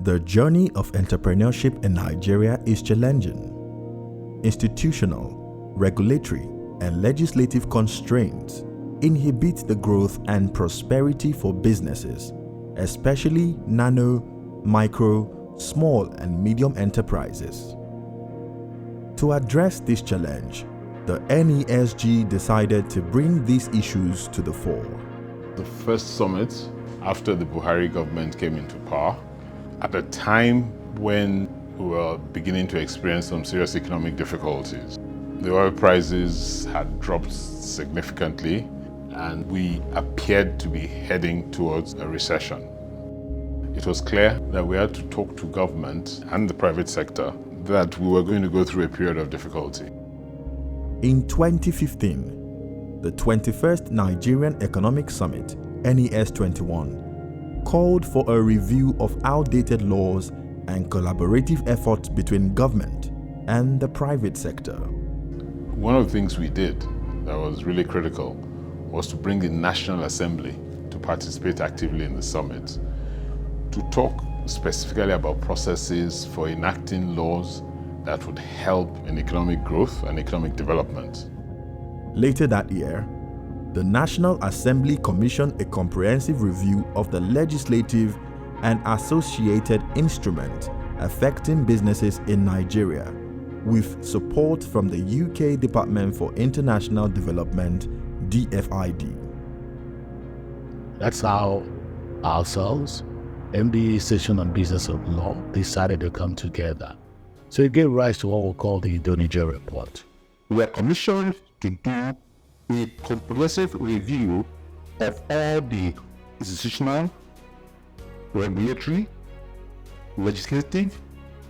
The journey of entrepreneurship in Nigeria is challenging. Institutional, regulatory, and legislative constraints inhibit the growth and prosperity for businesses, especially nano, micro, small, and medium enterprises. To address this challenge, the NESG decided to bring these issues to the fore. The first summit after the Buhari government came into power, at a time when we were beginning to experience some serious economic difficulties. The oil prices had dropped significantly and we appeared to be heading towards a recession. It was clear that we had to talk to government and the private sector that we were going to go through a period of difficulty. In 2015, the 21st Nigerian Economic Summit, NES21, called for a review of outdated laws and collaborative efforts between government and the private sector. One of the things we did that was really critical was to bring the National Assembly to participate actively in the summit, to talk specifically about processes for enacting laws that would help in economic growth and economic development. Later that year, the National Assembly commissioned a comprehensive review of the legislative and associated instruments affecting businesses in Nigeria, with support from the UK Department for International Development, DFID. That's how ourselves, MBA Session on Business of Law, decided to come together. So it gave rise to what we call the Nigeria Report. We were commissioned to do a comprehensive review of all the institutional, regulatory, legislative,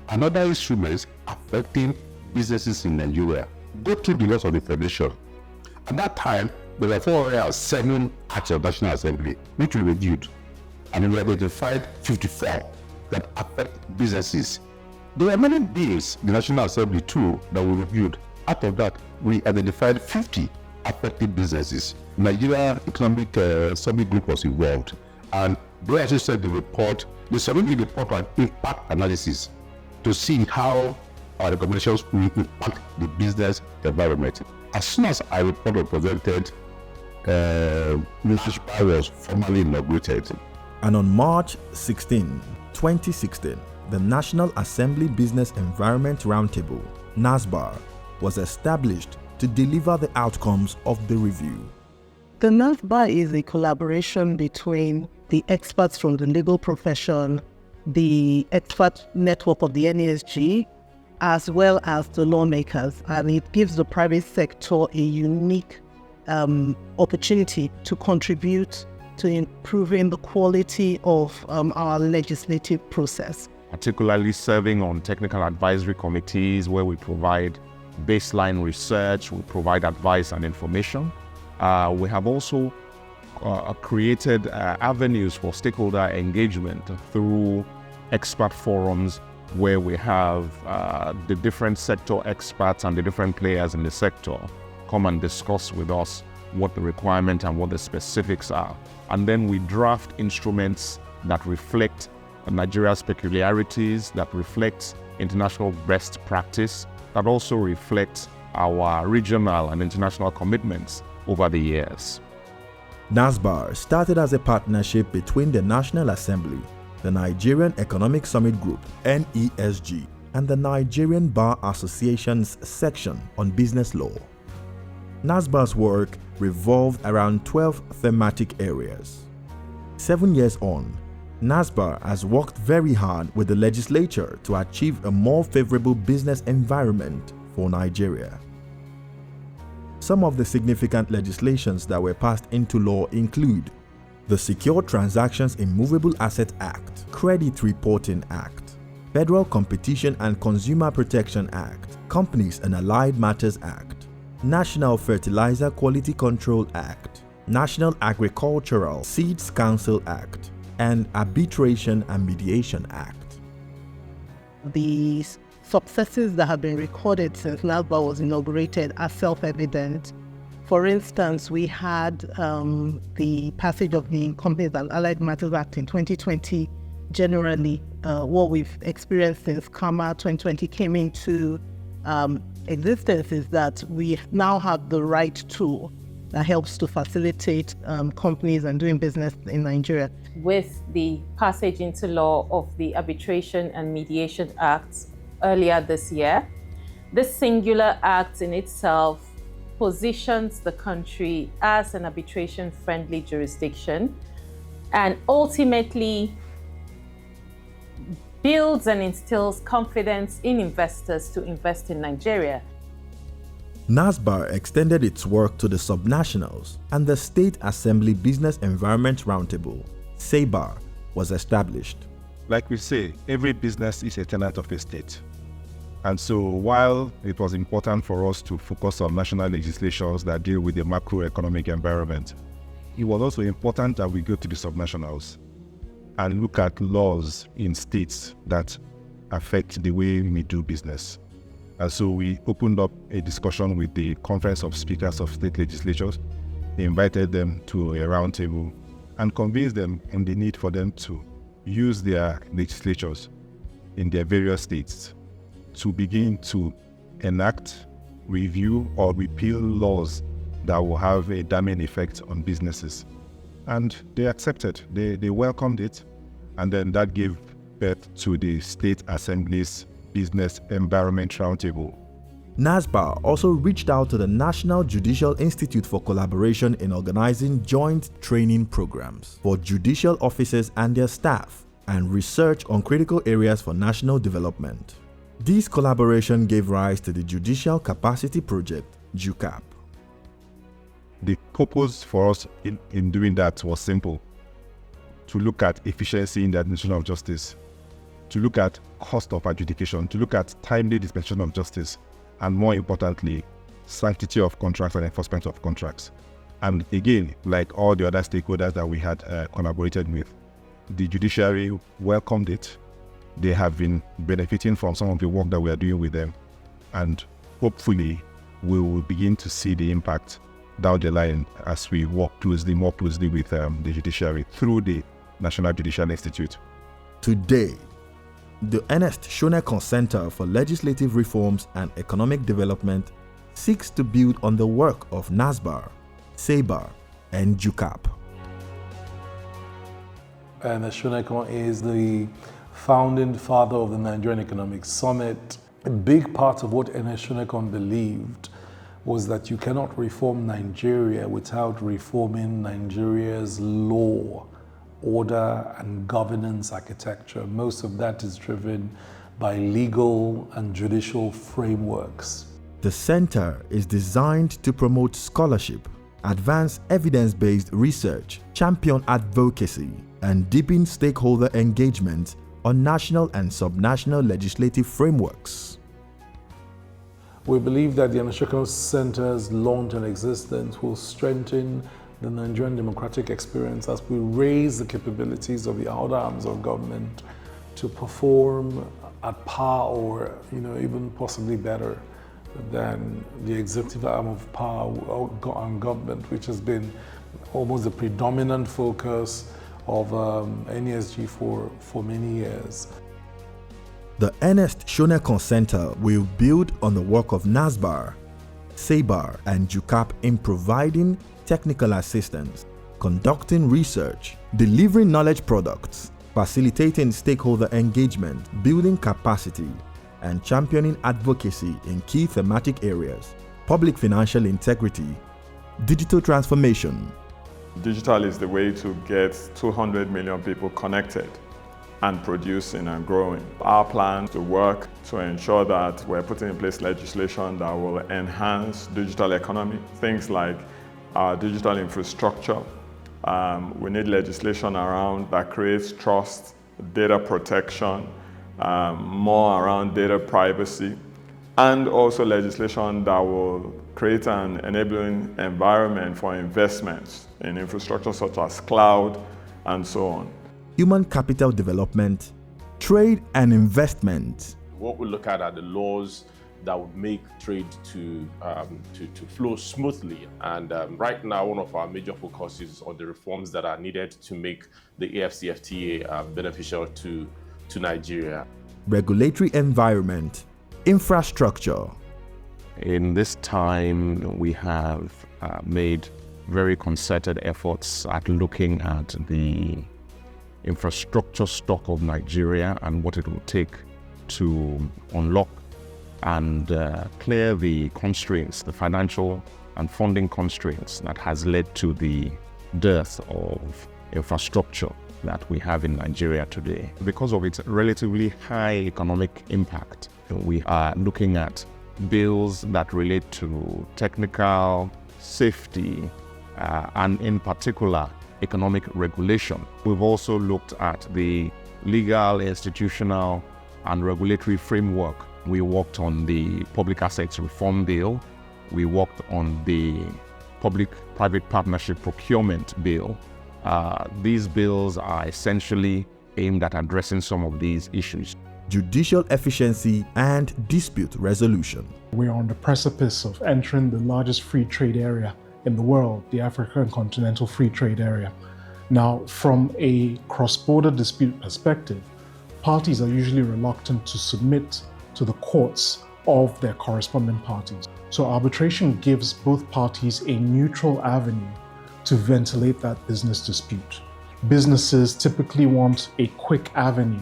and other instruments affecting businesses in Nigeria. Go through the laws of the Federation. At that time, there were 407 acts of National Assembly, which we reviewed, and we identified 54 that affect businesses. There were many bills in the National Assembly too that we reviewed. Out of that, we identified 50 affected businesses. Nigerian Economic Summit Group was involved, and they actually said they submitted the report on impact analysis to see how our recommendations will impact the business environment. As soon as our report was presented, Mr. Shpai was formally inaugurated. And on March 16, 2016, the National Assembly Business Environment Roundtable, NASBAR, was established to deliver the outcomes of the review. The NASBAR is a collaboration between the experts from the legal profession, the expert network of the NESG, as well as the lawmakers, and it gives the private sector a unique opportunity to contribute to improving the quality of our legislative process. Particularly serving on technical advisory committees where we provide baseline research, we provide advice and information. We have also created avenues for stakeholder engagement through expert forums where we have the different sector experts and the different players in the sector come and discuss with us what the requirement and what the specifics are. And then we draft instruments that reflect Nigeria's peculiarities, that reflect international best practice, that also reflect our regional and international commitments over the years. NASBAR started as a partnership between the National Assembly, the Nigerian Economic Summit Group, NESG, and the Nigerian Bar Association's section on business law. NASBAR's work revolved around 12 thematic areas. 7 years on, NASBAR has worked very hard with the legislature to achieve a more favorable business environment for Nigeria. Some of the significant legislations that were passed into law include the Secure Transactions in Movable Asset Act, Credit Reporting Act, Federal Competition and Consumer Protection Act, Companies and Allied Matters Act, National Fertilizer Quality Control Act, National Agricultural Seeds Council Act, and Arbitration and Mediation Act. The successes that have been recorded since NASBAR was inaugurated are self-evident. For instance, we had the passage of the Companies and Allied Matters Act in 2020, generally, what we've experienced since CAMA 2020 came into existence is that we now have the right tool that helps to facilitate companies and doing business in Nigeria. With the passage into law of the Arbitration and Mediation Act earlier this year, this singular act in itself positions the country as an arbitration-friendly jurisdiction and ultimately builds and instills confidence in investors to invest in Nigeria. NASBAR extended its work to the subnationals, and the State Assembly Business Environment Roundtable, SABAR, was established. Like we say, every business is a tenant of a state. And so while it was important for us to focus on national legislations that deal with the macroeconomic environment, it was also important that we go to the subnationals and look at laws in states that affect the way we do business. And so we opened up a discussion with the Conference of Speakers of State Legislatures, invited them to a roundtable and convinced them in the need for them to use their legislatures in their various states to begin to enact, review, or repeal laws that will have a damning effect on businesses. And they accepted, they welcomed it, and then that gave birth to the State Assembly's Business Environment Roundtable. NASBAR also reached out to the National Judicial Institute for collaboration in organizing joint training programs for judicial officers and their staff, and research on critical areas for national development. This collaboration gave rise to the Judicial Capacity Project, JUCAP. The purpose for us in doing that was simple: to look at efficiency in the administration of justice, to look at cost of adjudication, to look at timely dispensation of justice, and more importantly, sanctity of contracts and enforcement of contracts. And again, like all the other stakeholders that we had collaborated with, the judiciary welcomed it. They have been benefiting from some of the work that we are doing with them, and hopefully we will begin to see the impact down the line as we work more closely with the judiciary through the National Judicial Institute. Today, the Ernest Shonekan Centre for Legislative Reforms and Economic Development seeks to build on the work of NASBAR, SABAR, and JUCAP. Ernest Shonekan is the founding father of the Nigerian Economic Summit. A big part of what Ernest Shonekan believed was that you cannot reform Nigeria without reforming Nigeria's law, order, and governance architecture. Most of that is driven by legal and judicial frameworks. The center is designed to promote scholarship, advance evidence-based research, champion advocacy, and deepen stakeholder engagement on national and subnational legislative frameworks. We believe that the Ernest Shonekan Centre's long-term existence will strengthen the Nigerian democratic experience as we raise the capabilities of the other arms of government to perform at par or even possibly better than the executive arm of power and government, which has been almost the predominant focus of NESG for many years. The Ernest Shonekan Centre will build on the work of NASBAR, SABAR, and JUCAP in providing technical assistance, conducting research, delivering knowledge products, facilitating stakeholder engagement, building capacity, and championing advocacy in key thematic areas: public financial integrity, digital transformation. Digital is the way to get 200 million people connected and producing and growing. Our plan to work to ensure that we're putting in place legislation that will enhance digital economy, things like our digital infrastructure. We need legislation around that creates trust, data protection, more around data privacy, and also legislation that will create an enabling environment for investments in infrastructure such as cloud and so on. Human capital development, trade and investment. What we look at are the laws that would make trade to flow smoothly. And right now, one of our major focuses is on the reforms that are needed to make the AfCFTA beneficial to Nigeria. Regulatory environment, infrastructure. In this time, we have made very concerted efforts at looking at the infrastructure stock of Nigeria and what it will take to unlock and clear the constraints, the financial and funding constraints that has led to the dearth of infrastructure that we have in Nigeria today. Because of its relatively high economic impact, we are looking at bills that relate to technical, safety, and in particular, economic regulation. We've also looked at the legal, institutional, and regulatory framework. We worked on the Public Assets Reform Bill. We worked on the Public-Private Partnership Procurement Bill. These bills are essentially aimed at addressing some of these issues. Judicial efficiency and dispute resolution. We are on the precipice of entering the largest free trade area in the world, the African Continental Free Trade Area. Now, from a cross-border dispute perspective, parties are usually reluctant to submit to the courts of their corresponding parties. So arbitration gives both parties a neutral avenue to ventilate that business dispute. Businesses typically want a quick avenue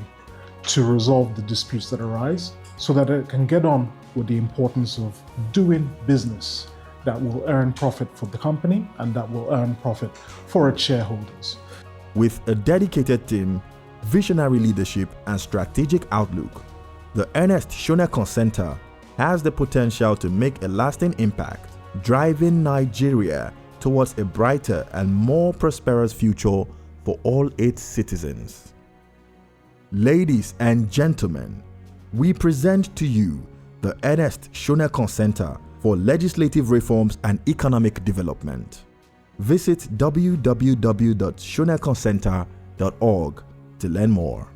to resolve the disputes that arise so that it can get on with the importance of doing business that will earn profit for the company and that will earn profit for its shareholders. With a dedicated team, visionary leadership, and strategic outlook, the Ernest Shonekan Centre has the potential to make a lasting impact, driving Nigeria towards a brighter and more prosperous future for all its citizens. Ladies and gentlemen, we present to you the Ernest Shonekan Centre for Legislative Reforms and Economic Development. Visit www.shonekancentre.org to learn more.